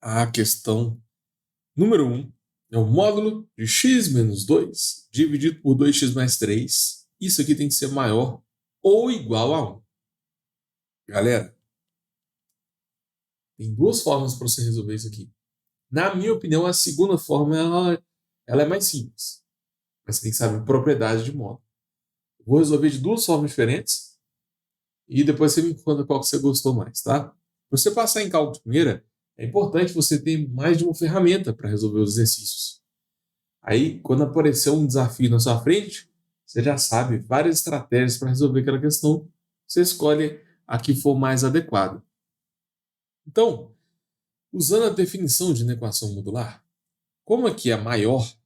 A questão número 1 é o módulo de x menos 2 dividido por 2x mais 3. Isso aqui tem que ser maior ou igual a 1. Galera, tem duas formas para você resolver isso aqui. Na minha opinião, a segunda forma ela é mais simples. Mas você tem que saber propriedades de módulo. Vou resolver de duas formas diferentes e depois você me conta qual que você gostou mais, tá? Para você passar em cálculo de primeira, é importante você ter mais de uma ferramenta para resolver os exercícios. Aí, quando aparecer um desafio na sua frente, você já sabe várias estratégias para resolver aquela questão. Você escolhe a que for mais adequada. Então, usando a definição de inequação modular, como aqui é maior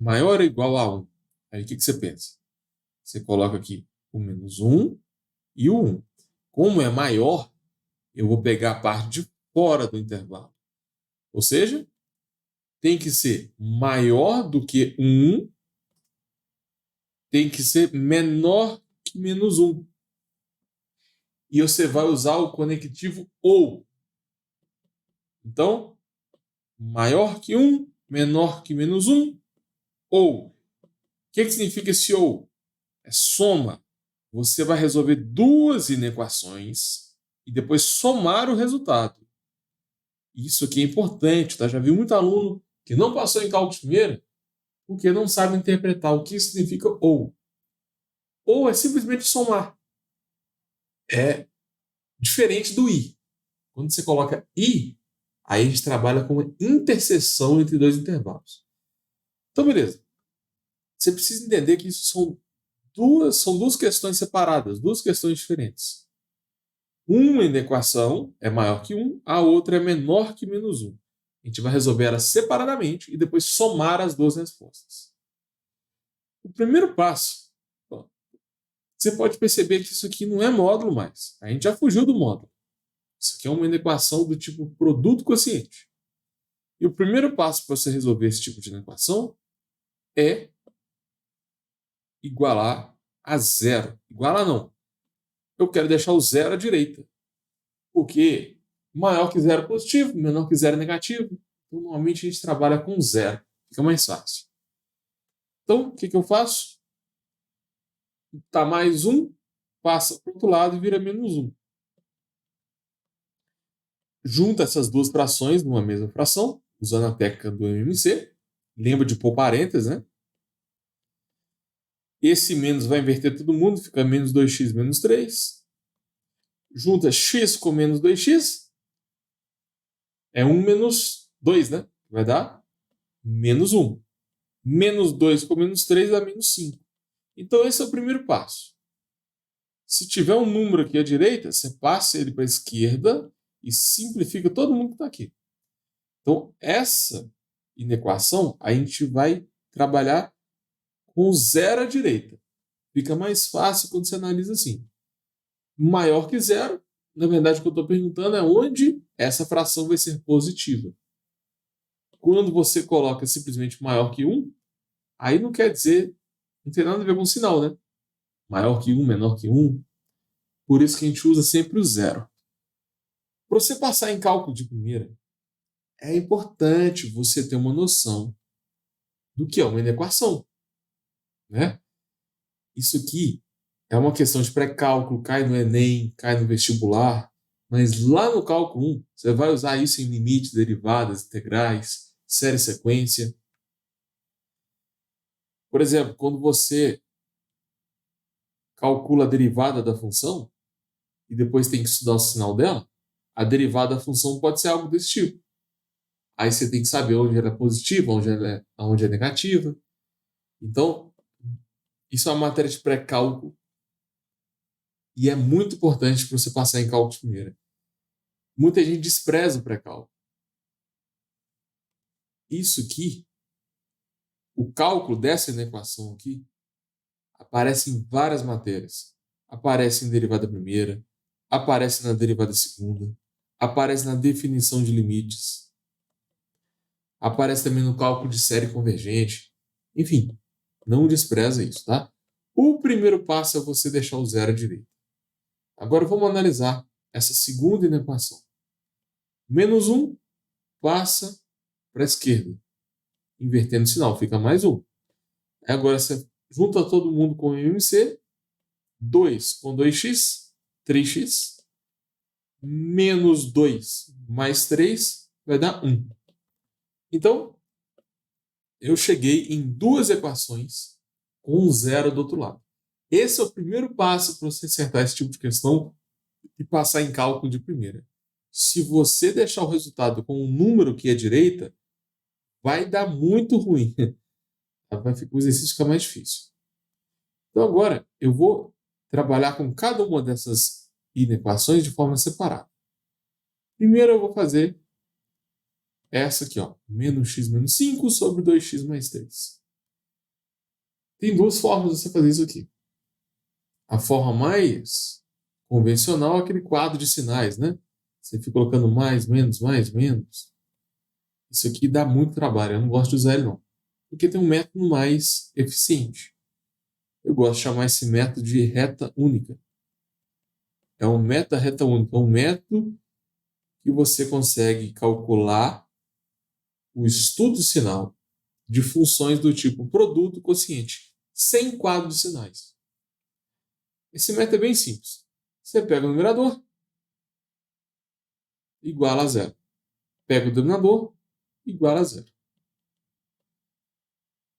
ou igual a 1, aí o que você pensa? Você coloca aqui o menos 1 e o 1. Como é maior, eu vou pegar a parte de fora do intervalo. Ou seja, tem que ser maior do que 1, tem que ser menor que menos 1. E você vai usar o conectivo ou. Então, maior que 1, menor que menos 1, ou. O que significa esse ou? É soma. Você vai resolver duas inequações e depois somar o resultado. Isso aqui é importante, tá? Já vi muito aluno que não passou em cálculo de primeira porque não sabe interpretar o que significa ou. Ou é simplesmente somar. É diferente do i. Quando você coloca i, aí a gente trabalha com uma interseção entre dois intervalos. Então, beleza. Você precisa entender que isso são duas questões separadas, duas questões diferentes. Uma inequação é maior que 1, a outra é menor que menos 1. A gente vai resolver elas separadamente e depois somar as duas respostas. O primeiro passo, você pode perceber que isso aqui não é módulo mais. A gente já fugiu do módulo. Isso aqui é uma inequação do tipo produto quociente. E o primeiro passo para você resolver esse tipo de inequação é igualar a zero. Igualar não. Eu quero deixar o zero à direita. Porque maior que zero é positivo, menor que zero é negativo. Então, normalmente a gente trabalha com zero. Fica mais fácil. Então, o que eu faço? Tá mais 1, passa para o outro lado e vira menos 1. Junta essas duas frações numa mesma fração, usando a técnica do MMC. Lembra de pôr parênteses, né? Esse menos vai inverter todo mundo, fica menos 2x menos 3. Junta x com menos 2x. É 1 menos 2, né? Vai dar menos 1. Menos 2 com menos 3 dá menos 5. Então esse é o primeiro passo. Se tiver um número aqui à direita, você passa ele para a esquerda e simplifica todo mundo que está aqui. Então essa inequação a gente vai trabalhar com zero à direita. Fica mais fácil quando você analisa assim. Maior que zero, na verdade o que eu estou perguntando é onde essa fração vai ser positiva. Quando você coloca simplesmente maior que 1, aí não quer dizer, não tem nada a ver com o sinal, né? Maior que 1, menor que 1. Por isso que a gente usa sempre o zero. Para você passar em cálculo de primeira, é importante você ter uma noção do que é uma inequação, né? Isso aqui é uma questão de pré-cálculo, cai no Enem, cai no vestibular, mas lá no cálculo 1, você vai usar isso em limites, derivadas, integrais, série e sequência. Por exemplo, quando você calcula a derivada da função e depois tem que estudar o sinal dela, a derivada da função pode ser algo desse tipo. Aí você tem que saber onde ela é positiva, onde é negativa. Então, isso é uma matéria de pré-cálculo e é muito importante para você passar em cálculo de primeira. Muita gente despreza o pré-cálculo. Isso aqui, o cálculo dessa inequação aqui, aparece em várias matérias. Aparece em derivada primeira, aparece na derivada segunda, aparece na definição de limites, aparece também no cálculo de série convergente. Enfim, não despreza isso, tá? O primeiro passo é você deixar o zero à direita. Agora vamos analisar essa segunda inequação. Menos 1 passa para a esquerda. Invertendo o sinal, fica mais 1. Agora você junta todo mundo com MMC. 2 com 2x, 3x. Menos 2 mais 3 vai dar 1. Então, eu cheguei em duas equações com um zero do outro lado. Esse é o primeiro passo para você acertar esse tipo de questão e passar em cálculo de primeira. Se você deixar o resultado com um número que é direita, vai dar muito ruim. O exercício fica mais difícil. Então agora eu vou trabalhar com cada uma dessas inequações de forma separada. Primeiro eu vou fazer essa aqui, ó, menos x menos 5 sobre 2x mais 3. Tem duas formas de você fazer isso aqui. A forma mais convencional é aquele quadro de sinais, né? Você fica colocando mais, menos, mais, menos. Isso aqui dá muito trabalho, eu não gosto de usar ele não. Porque tem um método mais eficiente. Eu gosto de chamar esse método de reta única. É um método da reta única, é um método que você consegue calcular o estudo de sinal de funções do tipo produto quociente, sem quadro de sinais. Esse método é bem simples. Você pega o numerador, igual a zero. Pega o denominador, igual a zero.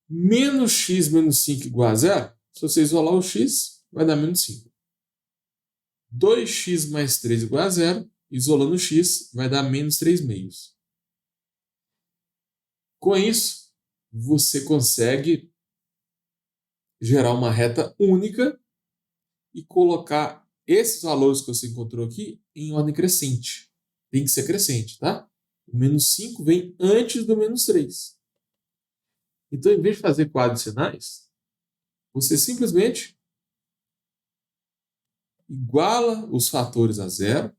Menos x menos 5 igual a zero, se você isolar o x, vai dar menos 5. 2x mais 3 igual a zero, isolando o x, vai dar menos 3 meios. Com isso, você consegue gerar uma reta única e colocar esses valores que você encontrou aqui em ordem crescente. Tem que ser crescente, tá? O menos 5 vem antes do menos 3. Então, em vez de fazer quadros sinais, você simplesmente iguala os fatores a zero,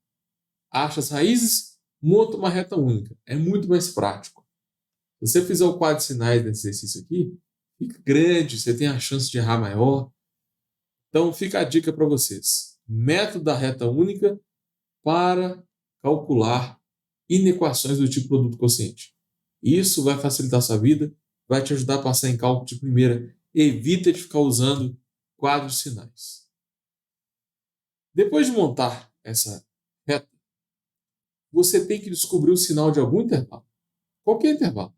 acha as raízes, monta uma reta única. É muito mais prático. Se você fizer o quadro de sinais nesse exercício aqui, fica grande, você tem a chance de errar maior. Então, fica a dica para vocês. Método da reta única para calcular inequações do tipo produto quociente. Isso vai facilitar a sua vida, vai te ajudar a passar em cálculo de primeira. Evita de ficar usando quadros de sinais. Depois de montar essa reta, você tem que descobrir o sinal de algum intervalo. Qualquer intervalo.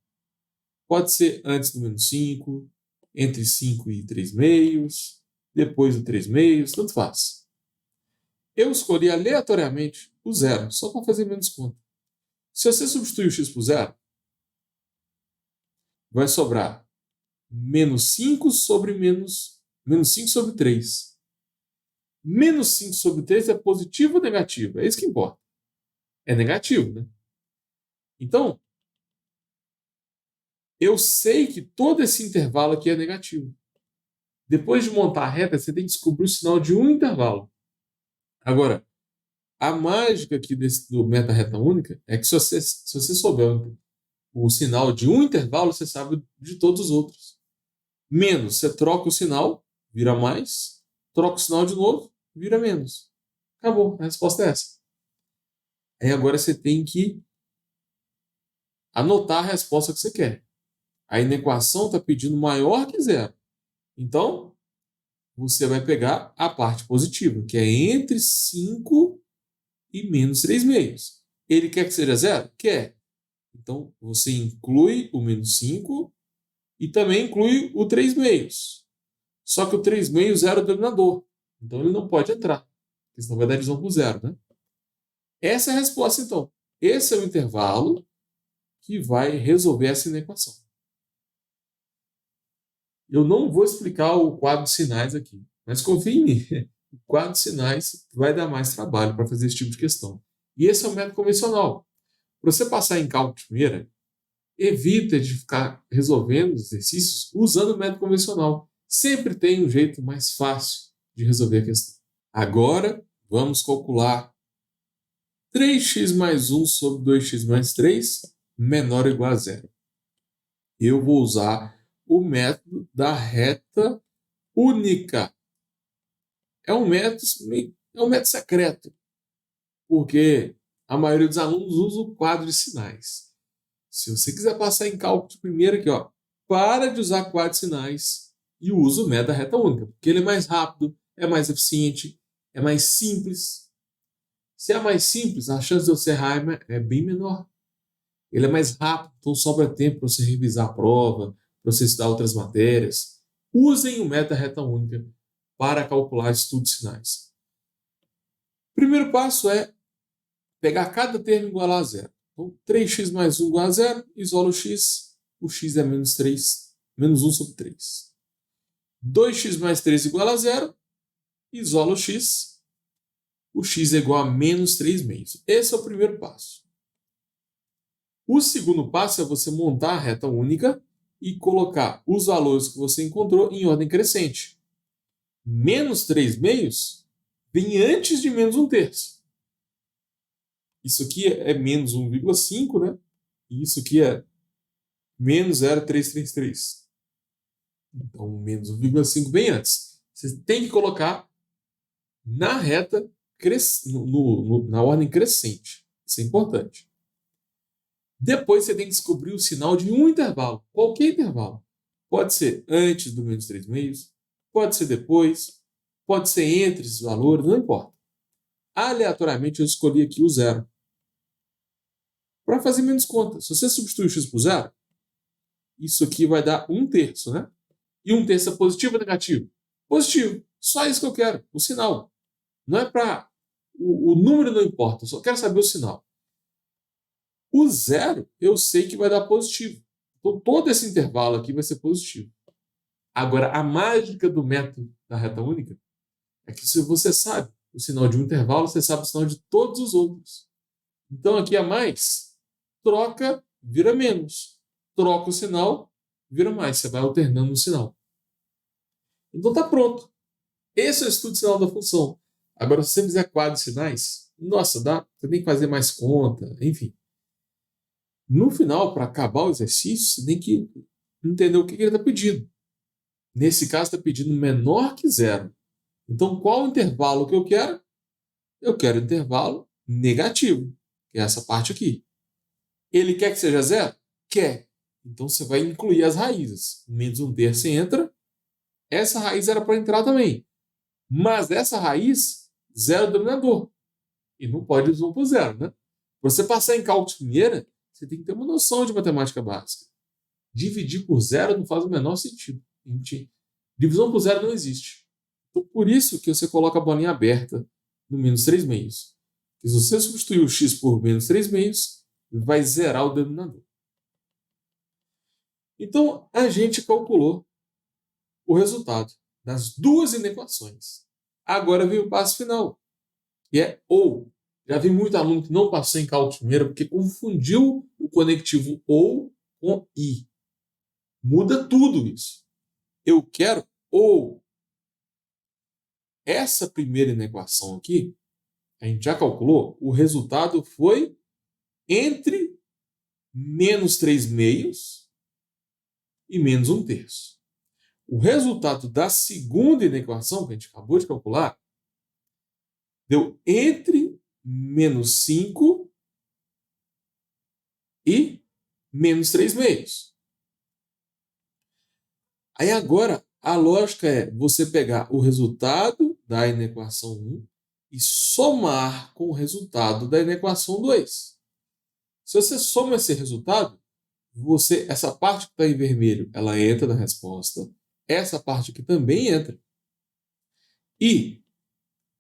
Pode ser antes do menos 5, entre 5 e 3 meios, depois do 3 meios, tanto faz. Eu escolhi aleatoriamente o zero, só para fazer menos conta. Se você substituir o x por zero, vai sobrar menos 5 sobre 3. Menos 5 sobre 3 é positivo ou negativo? É isso que importa. É negativo, né? Então, eu sei que todo esse intervalo aqui é negativo. Depois de montar a reta, você tem que descobrir o sinal de um intervalo. Agora, a mágica aqui do meta reta única é que se você souber o sinal de um intervalo, você sabe de todos os outros. Menos, você troca o sinal, vira mais. Troca o sinal de novo, vira menos. Acabou, a resposta é essa. Aí agora você tem que anotar a resposta que você quer. A inequação está pedindo maior que zero. Então, você vai pegar a parte positiva, que é entre 5 e menos 3 meios. Ele quer que seja zero? Quer. Então, você inclui o menos 5 e também inclui o 3 meios. Só que o 3 meios era o denominador. Então, ele não pode entrar, porque senão vai dar divisão por zero, né? Essa é a resposta, então. Esse é o intervalo que vai resolver essa inequação. Eu não vou explicar o quadro de sinais aqui, mas confie em mim. O quadro de sinais vai dar mais trabalho para fazer esse tipo de questão. E esse é o método convencional. Para você passar em cálculo de primeira, evita de ficar resolvendo os exercícios usando o método convencional. Sempre tem um jeito mais fácil de resolver a questão. Agora, vamos calcular 3x mais 1 sobre 2x mais 3 menor ou igual a zero. Eu vou usar o método da reta única. É um método secreto, porque a maioria dos alunos usa o quadro de sinais. Se você quiser passar em cálculo de primeira aqui, ó, para de usar quadro de sinais e usa o método da reta única, porque ele é mais rápido, é mais eficiente, é mais simples. Se é mais simples, a chance de você errar é bem menor. Ele é mais rápido, então sobra tempo para você revisar a prova, para você estudar outras matérias. Usem o método da reta única para calcular estudos de sinais. O primeiro passo é pegar cada termo e igualar a zero. Então, 3x mais 1 igual a zero, isola o x é menos 3, menos 1 sobre 3. 2x mais 3 igual a zero, isola o x é igual a menos 3 meios. Esse é o primeiro passo. O segundo passo é você montar a reta única e colocar os valores que você encontrou em ordem crescente. Menos 3 meios vem antes de menos 1 terço. Isso aqui é menos 1,5, né? E isso aqui é menos 0,333. Então, menos 1,5 vem antes. Você tem que colocar na reta, na ordem crescente. Isso é importante. Depois você tem que descobrir o sinal de um intervalo, qualquer intervalo. Pode ser antes do menos 3 meios, pode ser depois, pode ser entre esses valores, não importa. Aleatoriamente eu escolhi aqui o zero. Para fazer menos conta, se você substituir o x por zero, isso aqui vai dar 1 terço, né? E 1 terço é positivo ou negativo? Positivo. Só isso que eu quero, o sinal. Não é para... O número não importa, eu só quero saber o sinal. O zero eu sei que vai dar positivo. Então todo esse intervalo aqui vai ser positivo. Agora, a mágica do método da reta única é que se você sabe o sinal de um intervalo, você sabe o sinal de todos os outros. Então aqui a mais, troca, vira menos. Troca o sinal, vira mais. Você vai alternando o sinal. Então tá pronto. Esse é o estudo de sinal da função. Agora, se você fizer quadro de sinais, nossa, você tem que fazer mais conta, enfim. No final, para acabar o exercício, você tem que entender o que ele está pedindo. Nesse caso, está pedindo menor que zero. Então, qual o intervalo que eu quero? Eu quero intervalo negativo, que é essa parte aqui. Ele quer que seja zero? Quer. Então, você vai incluir as raízes. Menos 1 terço entra. Essa raiz era para entrar também. Mas essa raiz, zero é o denominador. E não pode usar 1 por zero, né? Para você passar em cálculo de primeira, você tem que ter uma noção de matemática básica. Dividir por zero não faz o menor sentido. Divisão por zero não existe. Então, por isso que você coloca a bolinha aberta no menos 3 meios. Se você substituir o x por menos 3 meios, vai zerar o denominador. Então, a gente calculou o resultado das duas inequações. Agora vem o passo final, que é ou. Já vi muito aluno que não passou em cálculo de primeira porque confundiu o conectivo ou com i. Muda tudo isso. Eu quero ou. Essa primeira inequação aqui, a gente já calculou, o resultado foi entre menos 3 meios e menos 1 terço. O resultado da segunda inequação, que a gente acabou de calcular, deu entre menos 5 e menos 3 meios. Aí agora, a lógica é você pegar o resultado da inequação 1 e somar com o resultado da inequação 2. Se você soma esse resultado, essa parte que está em vermelho, ela entra na resposta. Essa parte aqui também entra. E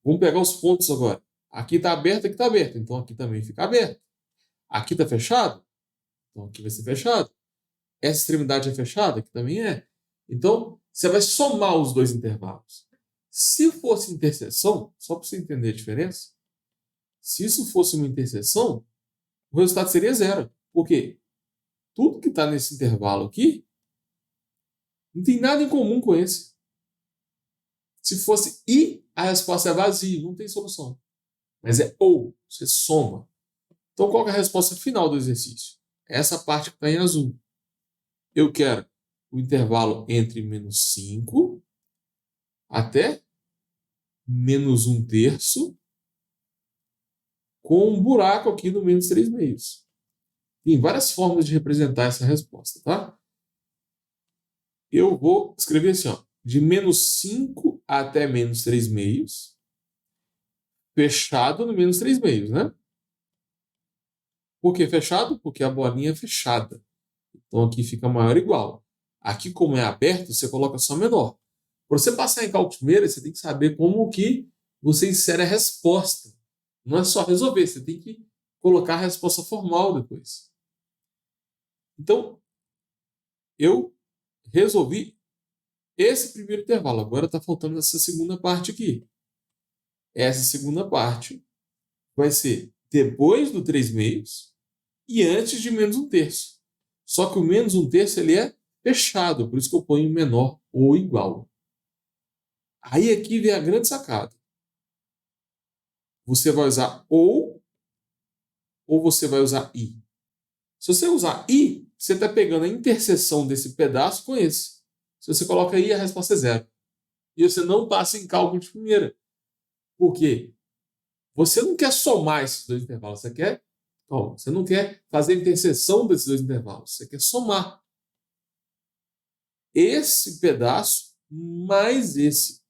vamos pegar os pontos agora. Aqui está aberto, aqui está aberto. Então aqui também fica aberto. Aqui está fechado? Então aqui vai ser fechado. Essa extremidade é fechada? Aqui também é. Então, você vai somar os dois intervalos. Se fosse interseção, só para você entender a diferença, se isso fosse uma interseção, o resultado seria zero. Por quê? Tudo que está nesse intervalo aqui não tem nada em comum com esse. Se fosse i, a resposta é vazia, não tem solução. Mas é ou, você soma. Então, qual é a resposta final do exercício? Essa parte que está em azul. Eu quero o intervalo entre menos 5 até menos 1 terço com um buraco aqui no menos 3 meios. Tem várias formas de representar essa resposta, tá? Eu vou escrever assim, ó, de menos 5 até menos 3 meios, fechado no menos 3 meios, né? Por que fechado? Porque a bolinha é fechada. Então aqui fica maior ou igual. Aqui, como é aberto, você coloca só menor. Para você passar em cálculo primeiro, você tem que saber como que você insere a resposta. Não é só resolver, você tem que colocar a resposta formal depois. Então, eu resolvi esse primeiro intervalo. Agora está faltando essa segunda parte aqui. Essa segunda parte vai ser depois do 3 meios e antes de menos 1/3. Só que o menos 1/3 ele é fechado, por isso que eu ponho menor ou igual. Aí aqui vem a grande sacada. Você vai usar ou você vai usar e. Se você usar e, você está pegando a interseção desse pedaço com esse. Se você coloca i, a resposta é 0. E você não passa em cálculo de primeira. Por quê? Você não quer somar esses dois intervalos, você não quer fazer a interseção desses dois intervalos, você quer somar esse pedaço mais esse.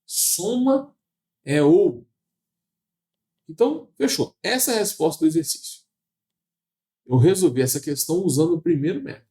Soma é ou. Então, fechou. Essa é a resposta do exercício. Eu resolvi essa questão usando o primeiro método.